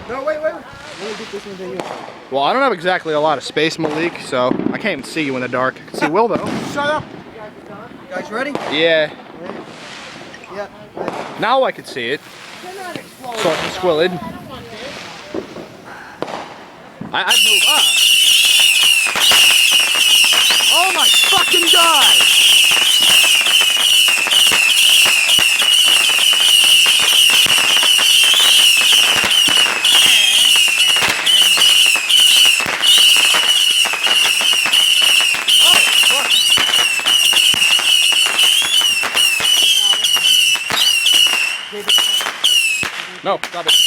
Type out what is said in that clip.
No, wait. Let me get this one to you. Well, I don't have exactly a lot of space, Malik, so I can't even see you in the dark. I can see Will, though. Shut up. You guys ready? Yeah. Yeah. Now I can see it. So I can squill it. I'd move up. Oh my fucking god! No, stop it.